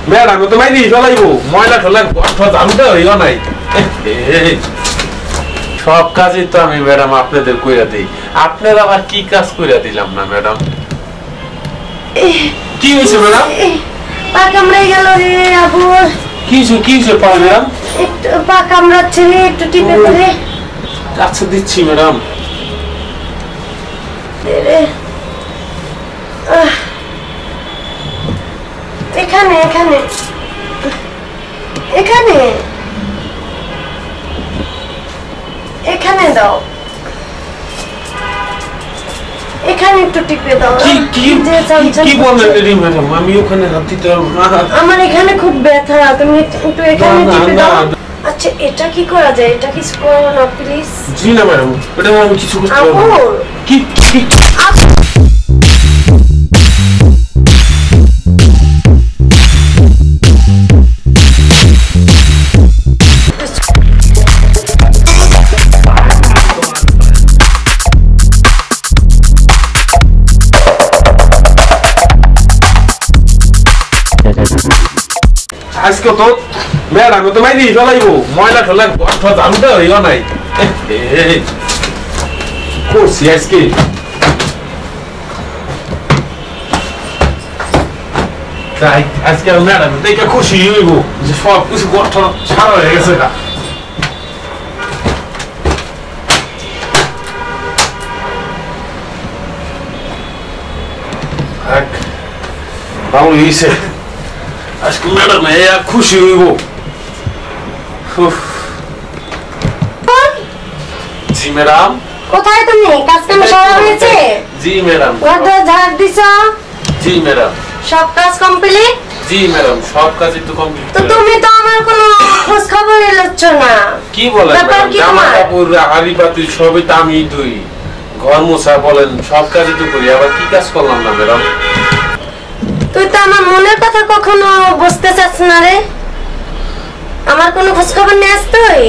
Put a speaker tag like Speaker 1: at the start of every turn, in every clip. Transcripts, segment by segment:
Speaker 1: Madam তো মাই দিয়ে ফেলাইবো ময়লা ঠেলা জানুটা হইও নাই। সব কাজই তো আমি ম্যাডাম আপনাদের কইরা দিই, আপনারা আবার কি কাজ কইরা দিলাম না ম্যাডাম? কি হয়েছে ম্যাডাম?
Speaker 2: পা কামড়ে গেল রে আবু।
Speaker 1: কি হয়েছে পা ম্যাডাম?
Speaker 2: একটু পা কামড়াচ্ছে রে, একটু টিপে দে।
Speaker 1: আচ্ছা দিচ্ছি ম্যাডাম।
Speaker 2: এখানে এখানে এখানে এখানে দাও, এখানে একটু টিপে দাও।
Speaker 1: কি বলেন ম্যাডাম? আমি ওখানে হাত দিতে পারবো না,
Speaker 2: আমার এখানে খুব ব্যথা, তুমি একটু এখানে টিপে দাও। আচ্ছা এটা কি করা যায়? এটা কিছু করো না প্লিজ।
Speaker 1: জি না ম্যাডাম, এটা আমি কিছু করতে পারবো না। কি আজকে তো ম্যাডাম তো মাই দিয়ে ফেলাইবো ময়লা ঠেলা জানুটা হইও নাই। করছি আজকে তাই আজকে ম্যাডাম দেখে খুশি হইব যে সব কিছু গঠন ছাড়া হয়ে গেছে। ভালো হয়েছে আজকে ম্যাডাম খুশি হইব। জি ম্যাডাম।
Speaker 2: কোথায় তুমি? কাজ কাম সব হয়েছে?
Speaker 1: জি ম্যাডাম।
Speaker 2: ওটা ঝাড় দিছো?
Speaker 1: জি ম্যাডাম।
Speaker 2: সব কাজ কমপ্লিট?
Speaker 1: জি ম্যাডাম, সব কাজই তো কমপ্লিট।
Speaker 2: তো তুমি তো আমার কোনো খোঁজ খবরই লচ্ছ না।
Speaker 1: কি বলেন ম্যাডাম? জামা কাপড় হাড়ি পাতিল সবই তো আমি ধুই, ঘর মোছা বলেন সব কাজই তো করি, আবার কি কাজ করলাম না ম্যাডাম?
Speaker 2: তুই তো আমার মনের কথা কখনো বুঝতে চাস না রে। আমার কোনো খোঁজ খবর নিয়ে আসতে হয়?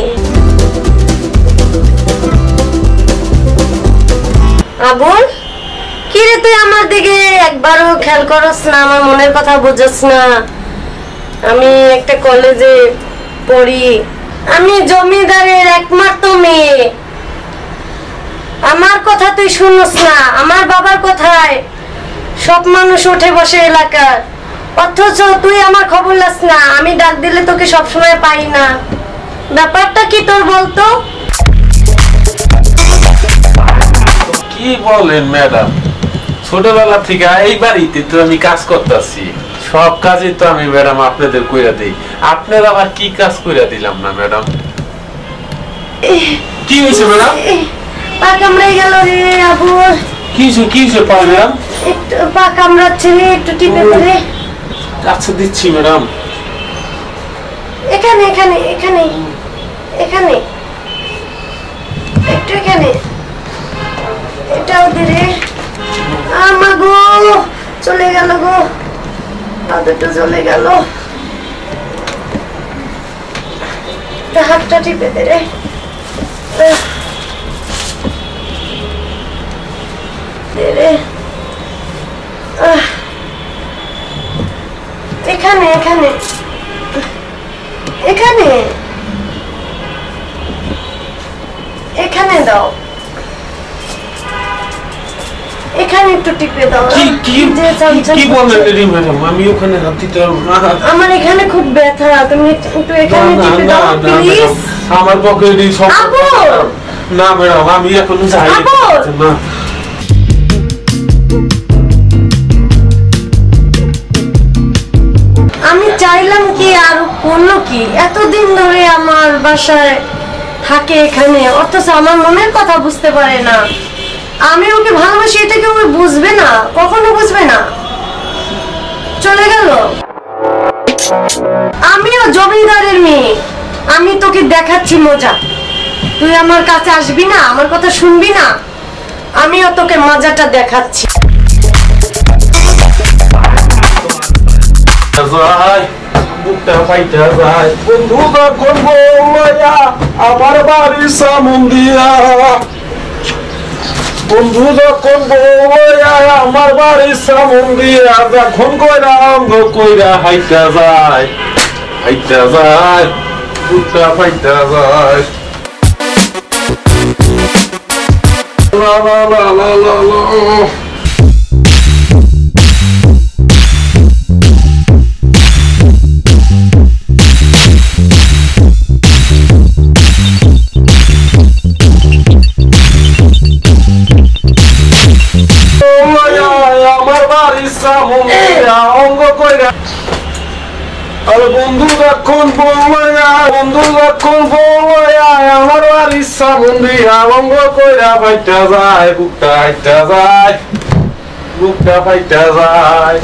Speaker 2: আবুল কি রে, তুই আমার দিকে একবারও খেয়াল করস না, আমার মনের কথা বুঝছ না? আমি একটা কলেজে পড়ি, আমি জমিদারের একমাত্র মেয়ে, আমার কথা তুই শুনস না। আমার বাবার কথায় সব মানুষ উঠে বসে এলাকার, অথচ তুই আমার খবর লাস না। আমি ডাক দিলে তোকে সবসময় পাই না, ব্যাপারটা কি তোর বলতো?
Speaker 1: কি বলেন ম্যাডাম? ছোটবেলা থেকে এই বাড়িতে তো আমি কাজ করতেছি, সব কাজই তো আমি ম্যাডাম আপনাদের কইরা দিই, আপনারা আবার কি কাজ কইরা দিলাম না ম্যাডাম? কি হয়েছে ম্যাডাম?
Speaker 2: পা কামড়ে গেল রে আবু।
Speaker 1: কি হয়েছে পা ম্যাডাম?
Speaker 2: একটু পা কামড়াচ্ছে রে, একটু টিপে দে।
Speaker 1: আচ্ছা দিচ্ছি ম্যাডাম।
Speaker 2: এখানে এখানে এখানে এখানে একটু এখানে, এটাও দে রে। আমা গো চলে গেল গো, দুটো চলে গেল। হাতটা টিপে দে রে। এখানে এখানে এখানে এখানে দাও, এখানে একটু টিপে দাও।
Speaker 1: কি বলেন ম্যাডাম? আমি ওখানে হাত দিতে পারবো না,
Speaker 2: আমার এখানে খুব ব্যথা, তুমি একটু এখানে টিপে দাও প্লিজ।
Speaker 1: আমার পক্ষে না ম্যাডাম, আমি এখন যাই না।
Speaker 2: আমি চাইলাম কি আর করলো কি, এতদিন ধরে আমার বাসায় থাকে এখানে, অথচ আমার মনের কথা বুঝতে পারে না। আমি ওকে ভালোবাসি, এটা কি ও বুঝবে না? কখনো বুঝবে না, চলে গেল। আমিও জমিদারের মেয়ে, আমি তোকে দেখাচ্ছি মজা। তুই আমার কাছে আসবি না, আমার কথা শুনবি না, আমিও তোকে মজাটা দেখাচ্ছি।
Speaker 1: আমার বাড়ি সামুন্দিয়া বন্ধু যখন বউয়া আমার বাড়ির সামন দিয়া যখন কইরা অঙ্গ কইরা হাইটা যায় বুকটা ফাইটা যায় লা লা লা লা লা লা অঙ্গ কইরা আরে বন্ধু যখন বউয়া আমার বাড়ির সামন দিয়া অঙ্গ কইরা ফাইটা যায় বুকটা ফাইটা যায়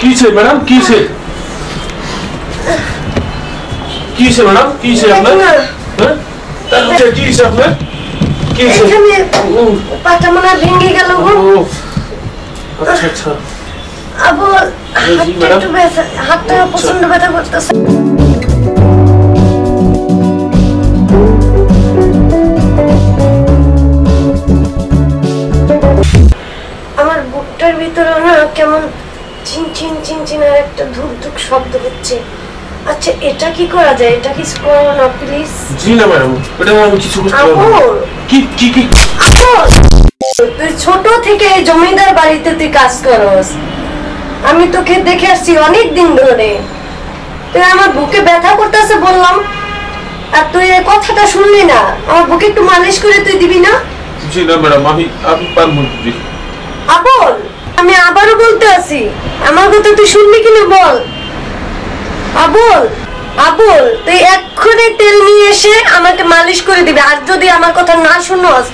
Speaker 1: কিছে ম্যাডাম কিছে ম্যাডাম কিছে আপনার কিছে আপনার কিছে
Speaker 2: পাটা মনে ভেঙে গেল গো
Speaker 1: আচ্ছা আচ্ছা
Speaker 2: আবু একটু ব্যথা হাতটা প্রচন্ড ব্যথা করতেছে আমার বুকটার ভিতরে না কেমন চিন আর একটা ধুক শব্দ হচ্ছে আচ্ছা এটা কি করা যায় এটা কি করো না প্লিজ
Speaker 1: জি না ম্যাডাম এটা আমি কিছু বুঝতে পারবো না কি
Speaker 2: তুই ছোট থেকে জমিদার বাড়িতে তুই কাজ করস আমি তোকে দেখে আসছি অনেক দিন ধরে তুই আমার বুকে ব্যথা করতেছে বললাম আর তুই এই কথাটা শুনলি না আমার বুকে একটু মালিশ করে তুই দিবি না
Speaker 1: জি না ম্যাডাম আমি পারবো জি
Speaker 2: আবল আমি আবারও বলতে আছি আমার কথা তুই শুনবি কিনা বল আবুল তুই এক্ষুনি তেল নিয়ে এসে আমাকে মালিশ করে দিবি আর যদি আমার কথা না শুনস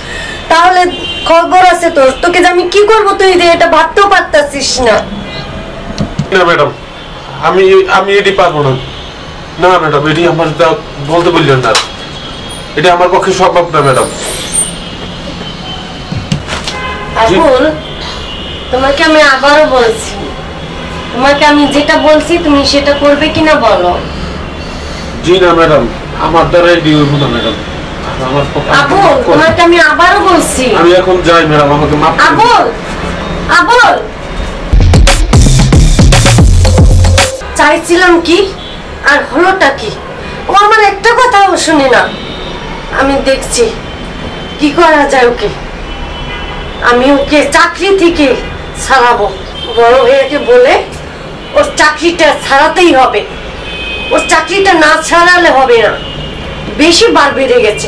Speaker 2: তাহলে খবর আছে তোর তোকে যে আমি কি করবো তুই যে এটা ভাবতেও পারতাছিস না
Speaker 1: ম্যাডাম আমি এটি পারবো না ম্যাডাম এটি আমার বলতে বললেন না এটা আমার পক্ষে সম্ভব না ম্যাডাম
Speaker 2: আবুল তোমাকে আমি আবারও বলছি তোমাকে আমি যেটা বলছি তুমি সেটা করবে কিনা বলো
Speaker 1: জি না ম্যাডাম আমার দ্বারা এটি হইব না ম্যাডাম
Speaker 2: আবুল তোমাকে আমি আবারও বলছি
Speaker 1: আমি এখন যাই ম্যাডাম আমাকে মাফ
Speaker 2: আবুল চাইছিলাম কি আর হলোটা কি ও আমার একটা কথাও শুনে না আমি দেখছি কি করা যায় ওকে আমি ওকে চাকরি থেকে ছাড়াবো বড় ভাইয়াকে বলে ওর চাকরিটা ছাড়াতেই হবে ওর চাকরিটা না ছাড়ালে হবে না বেশি বার বেড়ে গেছে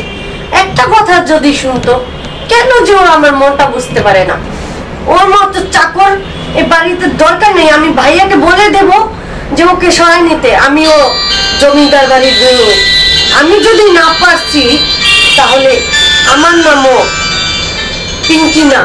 Speaker 2: একটা কথা যদি শুনতো কেন যে ও আমার মনটা বুঝতে পারে না ওর মতো চাকর এই বাড়িতে দরকার নেই আমি ভাইয়াকে বলে দেব যে ওকে সরাই নিতে আমিও জমিদার বাড়ির গৃহ আমি যদি না পারছি তাহলে আমার নামও পিঙ্কি না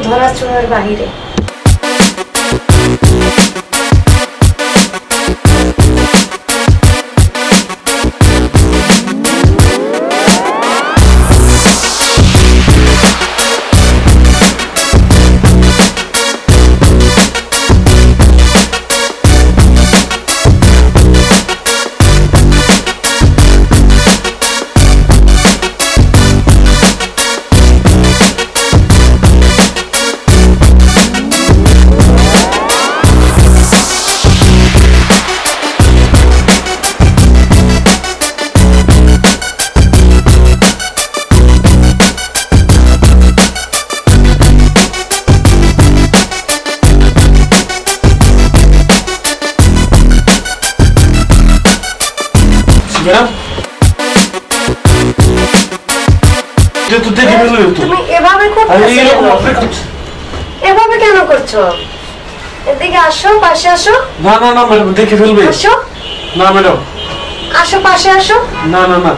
Speaker 2: ধরা ছোঁয়ার বাহিরে তুমি এভাবে এভাবে কেন করছো? এদিকে আসো, পাশে আসো।
Speaker 1: না না না ম্যাডাম, দেখে ফেলবে।
Speaker 2: আসো
Speaker 1: না ম্যাডাম,
Speaker 2: আসো, পাশে আসো।
Speaker 1: না না না,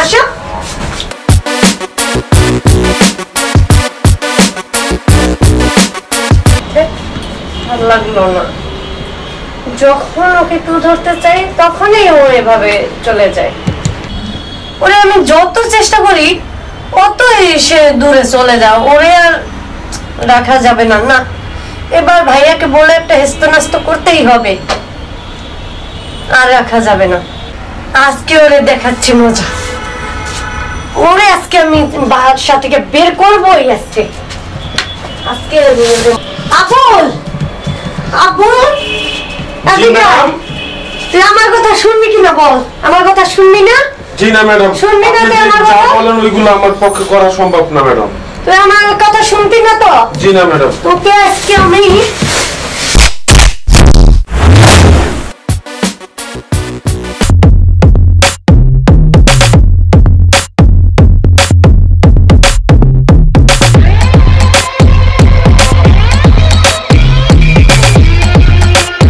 Speaker 2: আসো। ভালো লাগলো না, যখন ওকে একটু ধরতে চাই তখনই ও এভাবে চলে যায়। ওরে আমি যত চেষ্টা করি অতই সে দূরে চলে যাও, ওরে আর রাখা যাবে না। না, এবার ভাইয়াকে বলে একটা হেস্তনাস্ত করতেই হবে, আর রাখা যাবে না। আজকে ওরে দেখাচ্ছি মজা, ওরে আজকে আমি বাসা থেকে বের করবোই। আজকে আজকে আবুল, আবুল এদিকে আয়। তুই আমার কথা শুনবি কিনা বল? আমার কথা শুনবি না?
Speaker 1: জি না ম্যাডাম,
Speaker 2: শুনবি না? তুই আমার
Speaker 1: যা
Speaker 2: কথা
Speaker 1: বলেন ওইগুলো আমার পক্ষে করা সম্ভব না ম্যাডাম।
Speaker 2: তুই আমার কথা শুনবি না তো?
Speaker 1: জি না ম্যাডাম।
Speaker 2: তোকে আজকে আমি